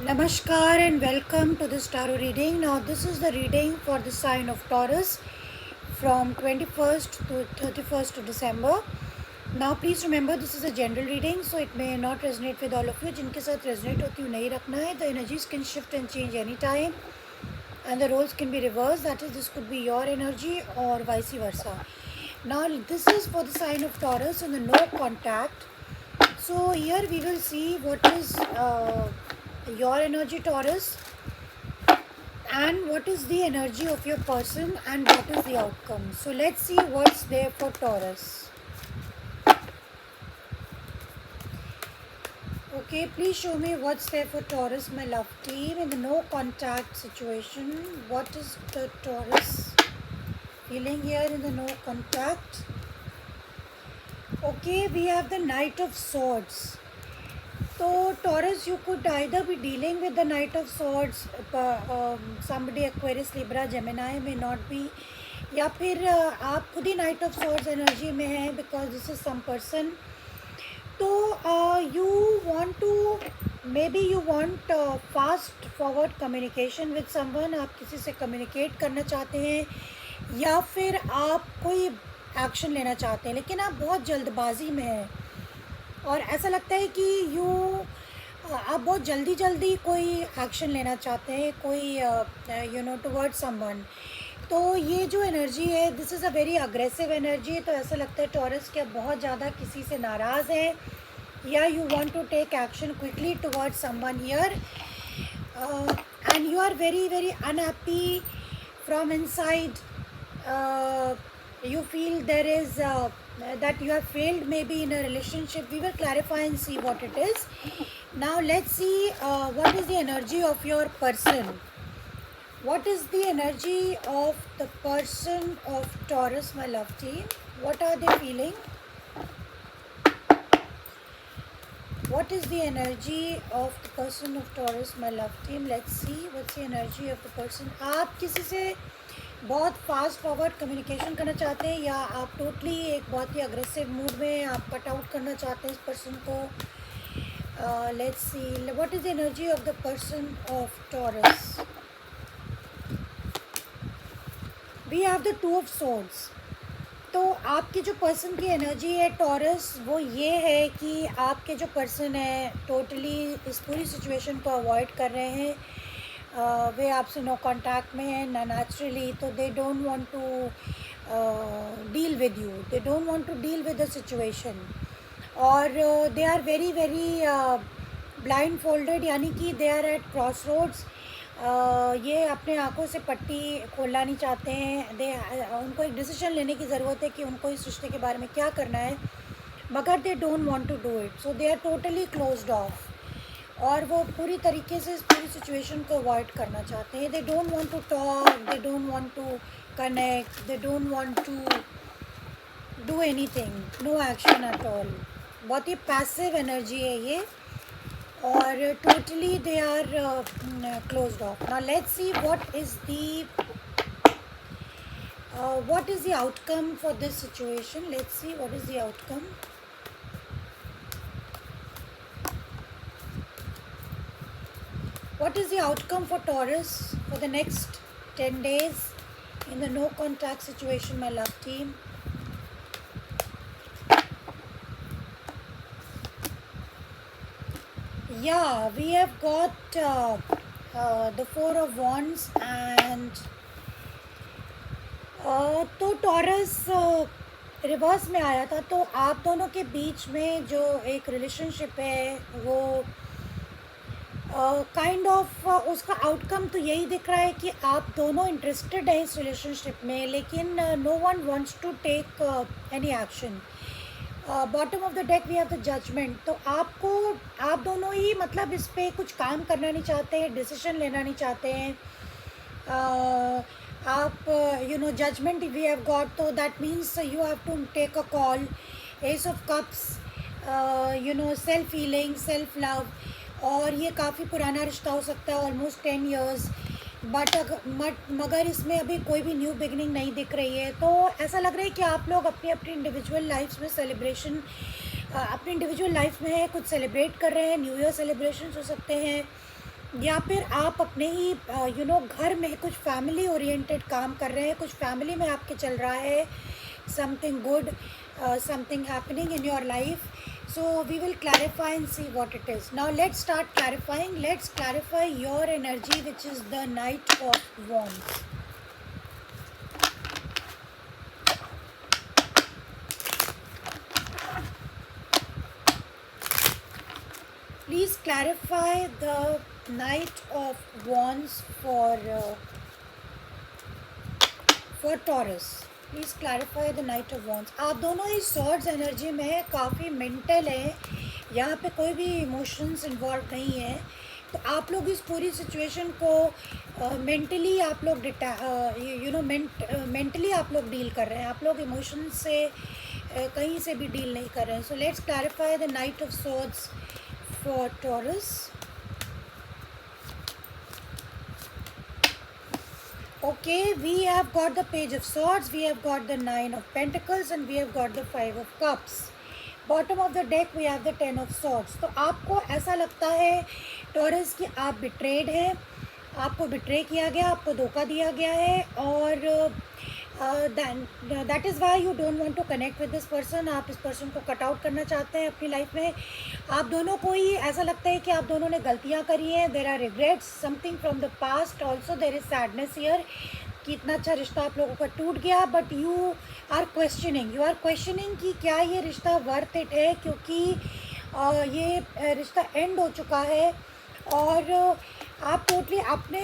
Namaskar and welcome to this tarot reading. Now, this is the reading for the sign of Taurus from 21st to 31st of December. Now, please remember this is a general reading, so it may not resonate with all of you. जिनके साथ resonate होती हूँ नहीं रखना है. The energies can shift and change anytime, and the roles can be reversed. That is, this could be your energy or vice versa. Now, this is for the sign of Taurus and the no contact. So here we will see what is your energy, Taurus, and what is the energy of your person and what is the outcome. So let's see what's there for Taurus. Okay, please show me what's there for Taurus, my love team, in the no contact situation. What is the Taurus feeling here in the no contact? Okay, we have the Knight of Swords. So Taurus, you could either be dealing with the Knight of Swords, somebody Aquarius, Libra, Gemini may not be, या फिर आप खुद ही Knight of Swords energy में हैं because this is some person. तो you want to, maybe you want fast forward communication with someone, आप किसी से communicate करना चाहते हैं या फिर आप कोई एक्शन लेना चाहते हैं लेकिन आप बहुत जल्दबाजी में हैं और ऐसा लगता है कि आप बहुत जल्दी कोई एक्शन लेना चाहते हैं, कोई टुवर्ड्स समवन. तो ये जो एनर्जी है, this is a very aggressive energy. तो ऐसा लगता है टॉरस कि आप बहुत ज़्यादा किसी से नाराज़ हैं या you want to take action quickly towards someone here and you are very very unhappy from inside. You feel there is that you have failed maybe in a relationship. We will clarify and see what it is. Now let's see what is the energy of your person. What is the energy of the person of Taurus, my love team? What are they feeling? What is the energy of the person of Taurus, my love team? Let's see what's the energy of the person. आप किसी से बहुत fast forward communication करना चाहते हैं या आप totally एक बहुत ही अग्रेसिव मूड में आप कट आउट करना चाहते हैं इस पर्सन को. Let's see what is the energy of the person of Taurus. We have the two of swords. तो आपकी जो पर्सन की एनर्जी है टॉरस, वो ये है कि आपके जो पर्सन है टोटली इस पूरी सिचुएशन को अवॉइड कर रहे हैं. वे आपसे नो कांटेक्ट में हैं ना नेचुरली. तो they don't want to deal with you, they don't want to deal with the situation और they are very very blindfolded, यानी कि they are at crossroads. ये अपने आंखों से पट्टी खोलना नहीं चाहते हैं. उनको एक डिसीजन लेने की ज़रूरत है कि उनको इस रिश्ते के बारे में क्या करना है, मगर they don't want to do it. So they are totally closed off और वो पूरी तरीके से इस पूरी सिचुएशन को अवॉइड करना चाहते हैं. They don't want to talk, they don't want to connect, they don't want to do anything, no action at all. बहुत ही पैसिव एनर्जी है ये और totally they are closed off. Now let's see what is the outcome for this situation. Let's see what is the outcome. What is the outcome for Taurus for the next 10 days in the no contact situation, my love team? Yeah, we have got the Four of Wands and तो Taurus reverse में आया था. तो आप दोनों के बीच में जो एक रिलेशनशिप है वो काइंड ऑफ उसका आउटकम तो यही दिख रहा है कि आप दोनों इंटरेस्टेड हैं इस रिलेशनशिप में लेकिन no one wants to take any action. Bottom of the deck we have the judgement. तो आप दोनों ही मतलब इस पर कुछ काम करना नहीं चाहते हैं, डिसीजन लेना नहीं चाहते हैं. आप जजमेंट वी हैव गॉट. तो that means you have to take a call. Ace of cups, self healing, self love. और ये काफ़ी पुराना रिश्ता हो सकता है, ऑलमोस्ट 10 years. मगर इसमें अभी कोई भी न्यू बिगनिंग नहीं दिख रही है. तो ऐसा लग रहा है कि आप लोग अपनी अपनी इंडिविजुअल लाइफ्स में सेलिब्रेशन अपनी इंडिविजुअल लाइफ में कुछ सेलिब्रेट कर रहे हैं. न्यू ईयर सेलिब्रेशन हो सकते हैं या फिर आप अपने ही घर में कुछ फैमिली ओरिएंटेड काम कर रहे हैं, कुछ फैमिली में आपके चल रहा है something good, something happening in your life. So we will clarify and see what it is. Now let's start clarifying. Let's clarify your energy, which is the Knight of Wands. Please clarify the Knight of Wands for Taurus. Please clarify the night of wands. आप दोनों ही swords energy में काफ़ी mental हैं, यहाँ पे कोई भी emotions involve नहीं है. तो आप लोग इस पूरी सिचुएशन को मेंटली आप लोग मेंटली आप लोग डील कर रहे हैं. आप लोग इमोशंस से कहीं से भी डील नहीं कर रहे हैं. So let's clarify the night of swords for taurus. Okay, we have got the Page of Swords, we have got the Nine of Pentacles and we have got the Five of Cups. Bottom of the deck we have the Ten of Swords. तो आपको ऐसा लगता है taurus कि आप betrayed हैं, आपको betray किया गया, आपको धोखा दिया गया है और that is why you don't want to connect with this person. आप इस पर्सन को कट आउट करना चाहते हैं अपनी लाइफ में. आप दोनों को ही ऐसा लगता है कि आप दोनों ने गलतियां करी हैं. There are regrets, something from the past. Also there is sadness here कि इतना अच्छा रिश्ता आप लोगों का टूट गया. बट यू आर क्वेश्चनिंग कि क्या ये रिश्ता वर्थ इट है, क्योंकि ये रिश्ता एंड हो चुका है और आप टोटली अपने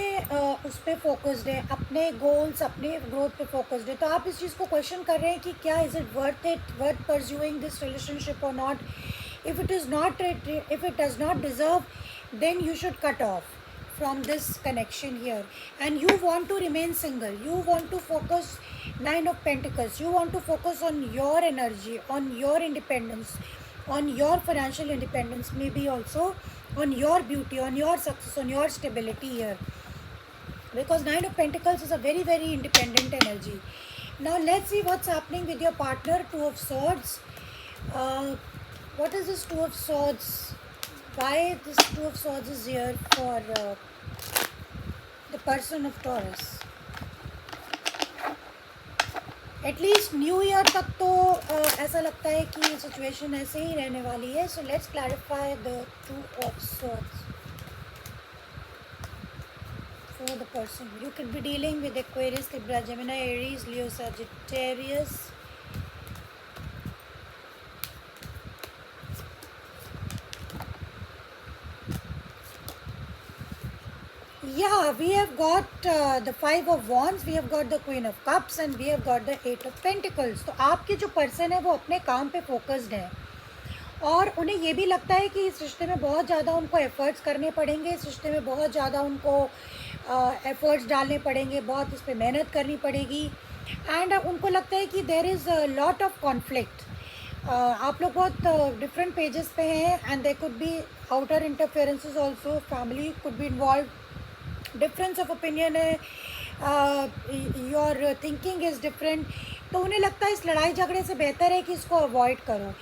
उस पर फोकस्ड है, अपने गोल्स, अपने ग्रोथ पे फोकस्ड है. तो आप इस चीज़ को क्वेश्चन कर रहे हैं कि क्या is it worth pursuing this relationship और not. If it does not deserve, then you should cut off from this connection here. And you want to remain single, you want to focus Nine of Pentacles, you want to focus on your energy, on your independence, on your financial independence, maybe also on your beauty, on your success, on your stability here, because Nine of Pentacles is a very very independent energy. Now let's see what's happening with your partner. Two of Swords. What is this Two of Swords? Why this Two of Swords is here for the person of Taurus? At least new year तक तो ऐसा लगता है कि ये situation ऐसे ही रहने वाली है. So let's clarify the Two of Swords for the person. You could be dealing with Aquarius, Libra, Gemini, Aries, Leo, Sagittarius. Yeah, we have got the Five of Wands, we have got the Queen of Cups and we have got the Eight of Pentacles. तो आपके जो person है वो अपने काम पे focused हैं और उन्हें ये भी लगता है कि इस रिश्ते में बहुत ज़्यादा उनको एफर्ट्स करने पड़ेंगे, इस रिश्ते में बहुत ज़्यादा उनको एफर्ट्स डालने पड़ेंगे, बहुत इस पर मेहनत करनी पड़ेगी. एंड उनको लगता है कि there is lot of conflict. आप लोग बहुत डिफरेंट पेजेस पे हैं and there could be outer interferences also. Family could be involve. Difference of opinion है, योर थिंकिंग इज़ डिफरेंट. तो उन्हें लगता है इस लड़ाई झगड़े से बेहतर है कि इसको अवॉइड करो.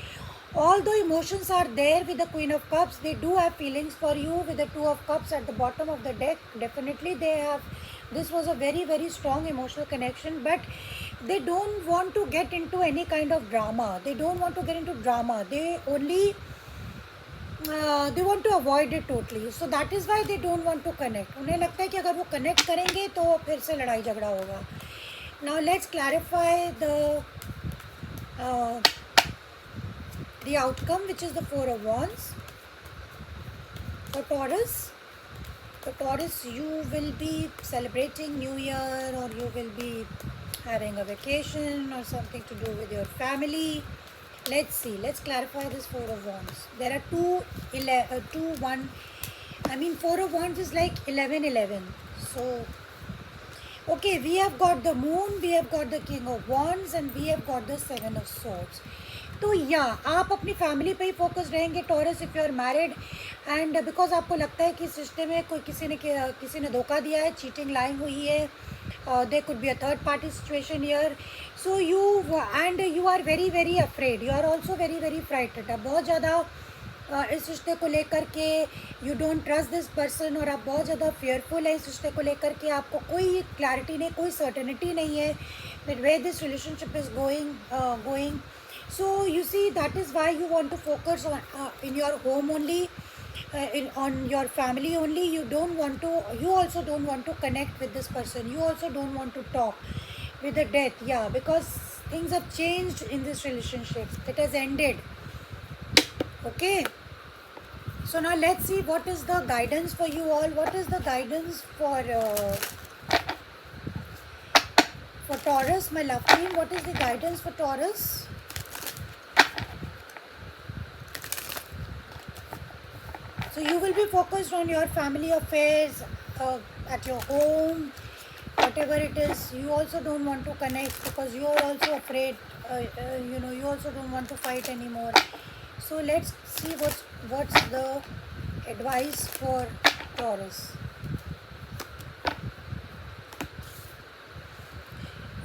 All those emotions are there with the queen of cups. They do have feelings for you with the Two of Cups at the bottom of the deck. Definitely they have. This was a very very strong emotional connection, but they don't want to get into any kind of drama. They don't want to get into drama. They only they want to avoid it totally. So that is why they don't want to connect. उन्हें लगता है कि अगर वो connect करेंगे तो फिर से लड़ाई झगड़ा होगा. Now let's clarify the outcome, which is the Four of Wands for Taurus. For Taurus, you will be celebrating New Year or you will be having a vacation or something to do with your family. Let's see. Let's clarify this Four of Wands. There are two, one. I mean, Four of Wands is like 11, 11. So, okay, we have got the Moon, we have got the King of Wands, and we have got the Seven of Swords. तो या आप अपनी family पे ही focus रहेंगे Taurus if you are married. And because आपको लगता है कि इस रिश्ते में कोई किसी ने धोखा दिया है, चीटिंग लाइंग हुई है, there could be a third party situation here. So you are very very afraid, you are also very very frightened. बहुत ज़्यादा इस रिश्ते को लेकर के you don't trust this person, और आप बहुत ज़्यादा फेयरफुल हैं इस रिश्ते को लेकर के, आपको कोई क्लैरिटी नहीं, कोई सर्टेनिटी नहीं है that where this relationship is going. So you see, that is why you want to focus on in your home only, on your family only. You also don't want to connect with this person, you also don't want to talk with the death. Yeah, because things have changed in this relationship, it has ended. Okay, so now let's see what is the guidance for you all. What is the guidance for Taurus, my love team? What is the guidance for Taurus? So you will be focused on your family affairs, at your home, whatever it is. You also don't want to connect because you are also afraid. You also don't want to fight anymore. So let's see what's the advice for Taurus.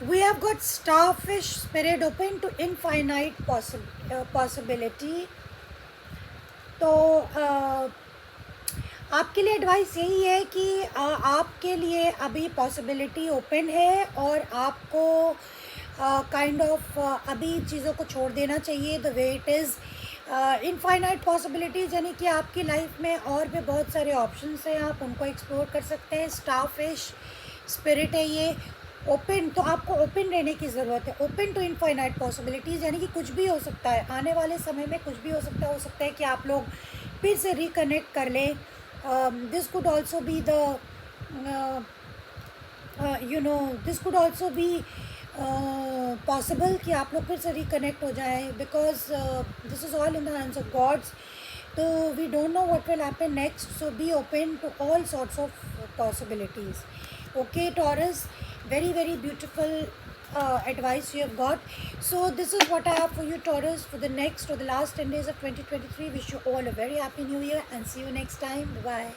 We have got starfish spirit, open to infinite possibility. तो आपके लिए advice यही है कि आपके लिए अभी possibility open है, और आपको काइंड ऑफ अभी चीज़ों को छोड़ देना चाहिए the way it is. Infinite possibilities यानी कि आपकी लाइफ में और भी बहुत सारे ऑप्शंस हैं, आप उनको एक्सप्लोर कर सकते हैं. स्टारफिश स्पिरिट है ये. ओपन, तो आपको ओपन रहने की ज़रूरत है. ओपन टू इनफाइनाइट पॉसिबिलिटीज़ यानी कि कुछ भी हो सकता है आने वाले समय में, कुछ भी हो सकता है कि आप लोग फिर से रिकनेक्ट कर लें. This could also be the this could also be possible कि आप लोग फिर से रिकनेक्ट हो जाएं, because this is all in the hands of gods. तो we don't know what will happen next, so be open to all sorts of possibilities. Okay, Taurus, very very beautiful advice you have got. So this is what I have for you, Taurus, for the next or the last 10 days of 2023. Wish you all a very happy new year and see you next time. Bye.